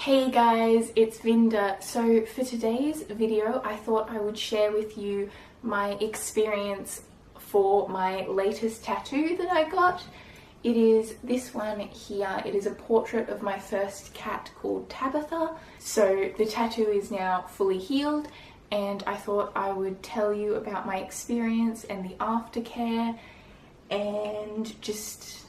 Hey guys, it's Vinda. So for today's video, I thought I would share with you my experience for my latest tattoo that I got. It is this one here. It is a portrait of my first cat called Tabitha. So the tattoo is now fully healed, and I thought I would tell you about my experience and the aftercare and just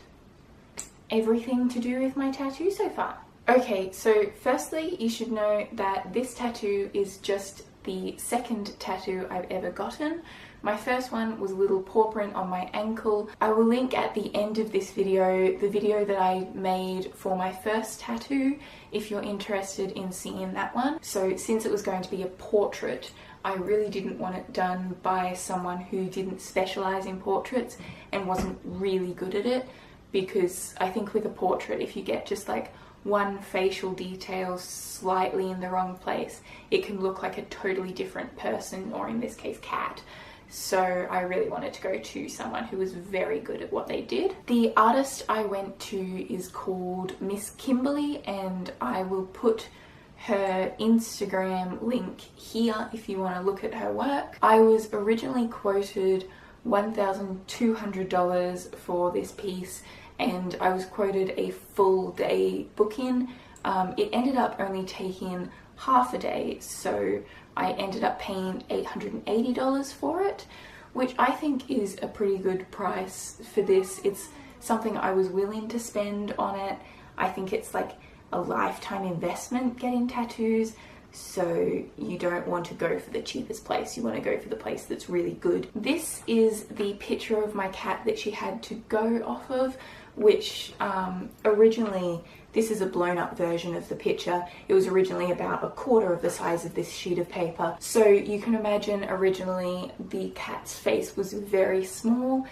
everything to do with my tattoo so far. Okay, so firstly, you should know that this tattoo is just the second tattoo I've ever gotten. My first one was a little paw print on my ankle. I will link at the end of this video the video that I made for my first tattoo if you're interested in seeing that one. So since it was going to be a portrait, I really didn't want it done by someone who didn't specialize in portraits and wasn't really good at it, because I think with a portrait, if you get just like one facial detail slightly in the wrong place, it can look like a totally different person, or in this case cat. So I really wanted to go to someone who was very good at what they did. The artist I went to is called Miss Kimberly, and I will put her Instagram link here if you want to look at her work. I was originally quoted $1,200 for this piece, and I was quoted a full day booking. It ended up only taking half a day, so I ended up paying $880 for it, which I think is a pretty good price for this. It's something I was willing to spend on it. I think it's like a lifetime investment getting tattoos, so you don't want to go for the cheapest place, you want to go for the place that's really good. This is the picture of my cat that she had to go off of, which originally, this is a blown up version of the picture. It was originally about a quarter of the size of this sheet of paper. So you can imagine originally the cat's face was very small,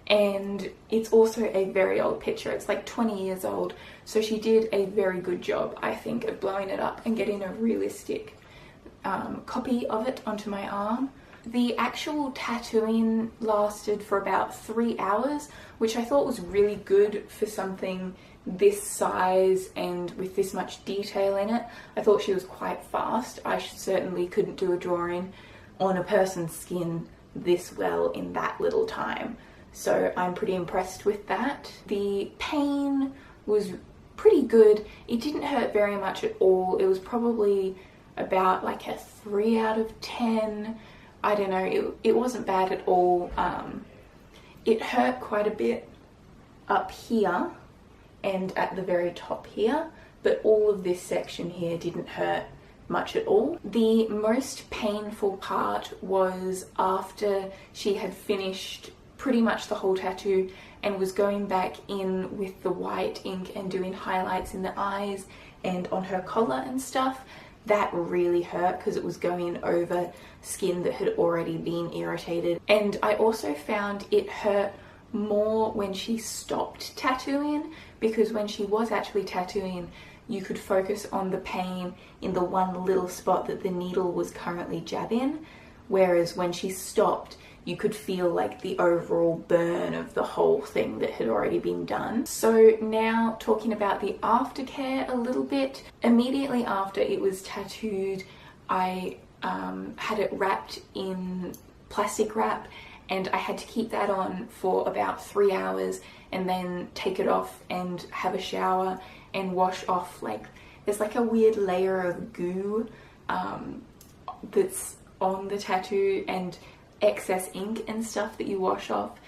and it's also a very old picture. It's like 20 years old. So she did a very good job, I think, of blowing it up and getting a realistic copy of it onto my arm. The actual tattooing lasted for about 3 hours, which I thought was really good for something this size and with this much detail in it. I thought she was quite fast. I certainly couldn't do a drawing on a person's skin this well in that little time. So I'm pretty impressed with that. The pain was pretty good. It didn't hurt very much at all. It was probably about like a 3 out of 10. I don't know, it wasn't bad at all. It hurt quite a bit up here and at the very top here, but all of this section here didn't hurt much at all. The most painful part was after she had finished pretty much the whole tattoo and was going back in with the white ink and doing highlights in the eyes and on her collar and stuff. That really hurt because it was going over skin that had already been irritated. And I also found it hurt more when she stopped tattooing, because when she was actually tattooing, you could focus on the pain in the one little spot that the needle was currently jabbing, whereas when she stopped, you could feel like the overall burn of the whole thing that had already been done. So now talking about the aftercare a little bit. Immediately after it was tattooed, I had it wrapped in plastic wrap, and I had to keep that on for about 3 hours and then take it off and have a shower and wash off. Like, there's like a weird layer of goo that's on the tattoo and excess ink and stuff that you wash off.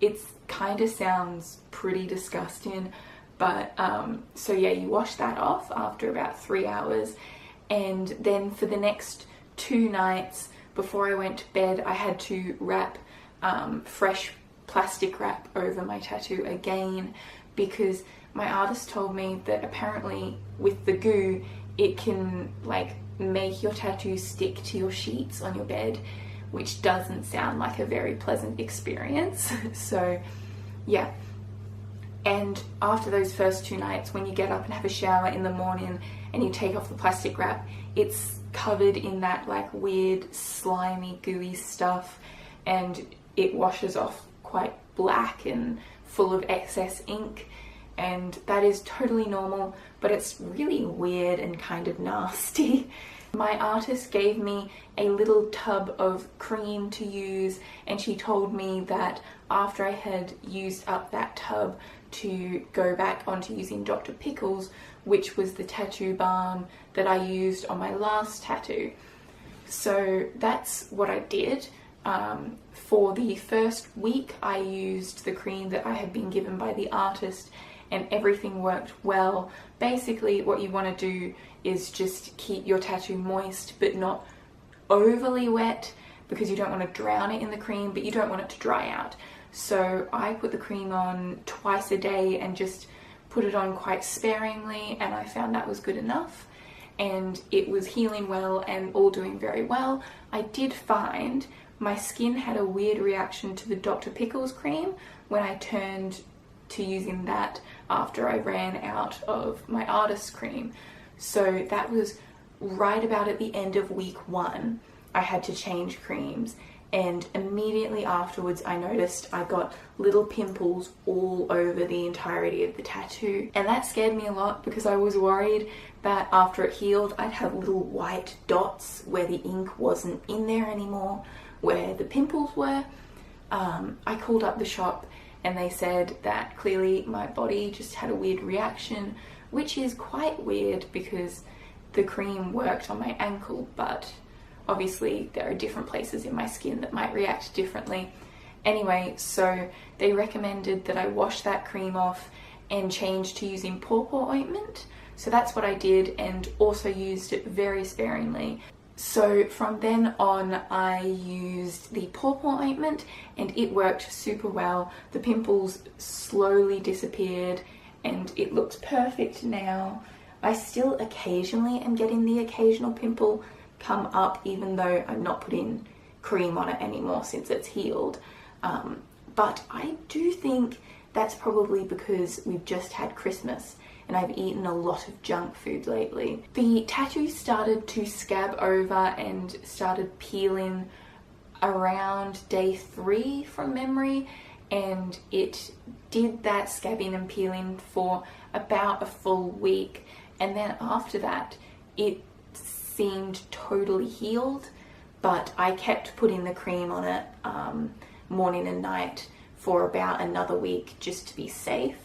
It's kind of sounds pretty disgusting, but so yeah, you wash that off after about 3 hours, and then for the next 2 nights before I went to bed, I had to wrap fresh plastic wrap over my tattoo again, because my artist told me that apparently with the goo it can like make your tattoo stick to your sheets on your bed, which doesn't sound like a very pleasant experience. So yeah, and after those first 2 nights, when you get up and have a shower in the morning and you take off the plastic wrap, it's covered in that like weird slimy gooey stuff, and it washes off quite black and full of excess ink. and that is totally normal, but it's really weird and kind of nasty. My artist gave me a little tub of cream to use, and she told me that after I had used up that tub to go back onto using Dr. Pickles, which was the tattoo balm that I used on my last tattoo. So that's what I did. For the first week I used the cream that I had been given by the artist, and everything worked well. Basically what you want to do is just keep your tattoo moist but not overly wet, because you don't want to drown it in the cream, but you don't want it to dry out. So I put the cream on twice a day and just put it on quite sparingly, and I found that was good enough, and it was healing well and all doing very well. I did find my skin had a weird reaction to the Dr. Pickles cream when I turned to using that after I ran out of my artist's cream. So that was right about at the end of week 1. I had to change creams, and immediately afterwards I noticed I got little pimples all over the entirety of the tattoo, and that scared me a lot because I was worried that after it healed I'd have little white dots where the ink wasn't in there anymore, where the pimples were. I called up the shop and they said that clearly my body just had a weird reaction, which is quite weird because the cream worked on my ankle, but obviously there are different places in my skin that might react differently. Anyway, so they recommended that I wash that cream off and change to using pawpaw ointment. So that's what I did, and also used it very sparingly. So from then on I used the pawpaw ointment and it worked super well. The pimples slowly disappeared and it looks perfect now. I still occasionally am getting the occasional pimple come up, even though I'm not putting cream on it anymore since it's healed. But I do think that's probably because we've just had Christmas and I've eaten a lot of junk food lately. The tattoo started to scab over and started peeling around day 3 from memory, and it did that scabbing and peeling for about a full week, and then after that it seemed totally healed, but I kept putting the cream on it morning and night for about another week just to be safe,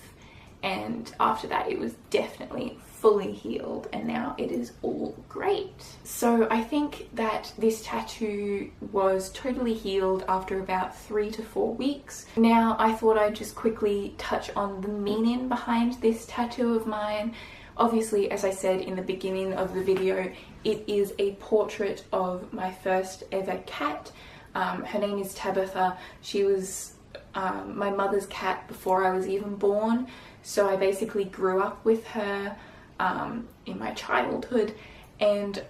and after that it was definitely fully healed and now it is all great. So I think that this tattoo was totally healed after about 3 to 4 weeks. Now I thought I'd just quickly touch on the meaning behind this tattoo of mine. Obviously, as I said in the beginning of the video, it is a portrait of my first ever cat. Her name is Tabitha. She was my mother's cat before I was even born, so I basically grew up with her in my childhood, and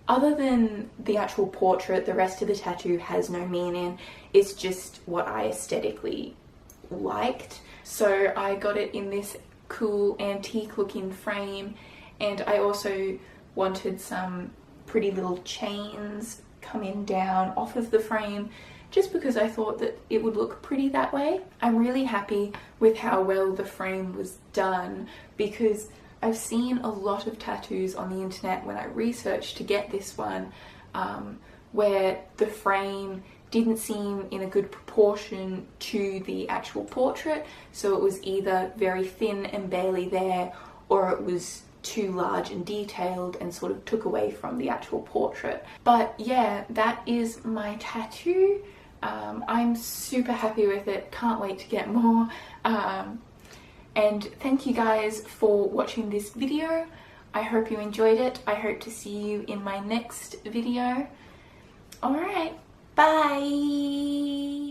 other than the actual portrait, the rest of the tattoo has no meaning. It's just what I aesthetically liked. So I got it in this cool antique looking frame, and I also wanted some pretty little chains coming down off of the frame just because I thought that it would look pretty that way. I'm really happy with how well the frame was done, because I've seen a lot of tattoos on the internet when I researched to get this one where the frame didn't seem in a good proportion to the actual portrait, so it was either very thin and barely there, or it was too large and detailed and sort of took away from the actual portrait. But yeah, that is my tattoo. I'm super happy with it, can't wait to get more. And thank you guys for watching this video. I hope you enjoyed it. I hope to see you in my next video. Alright, bye!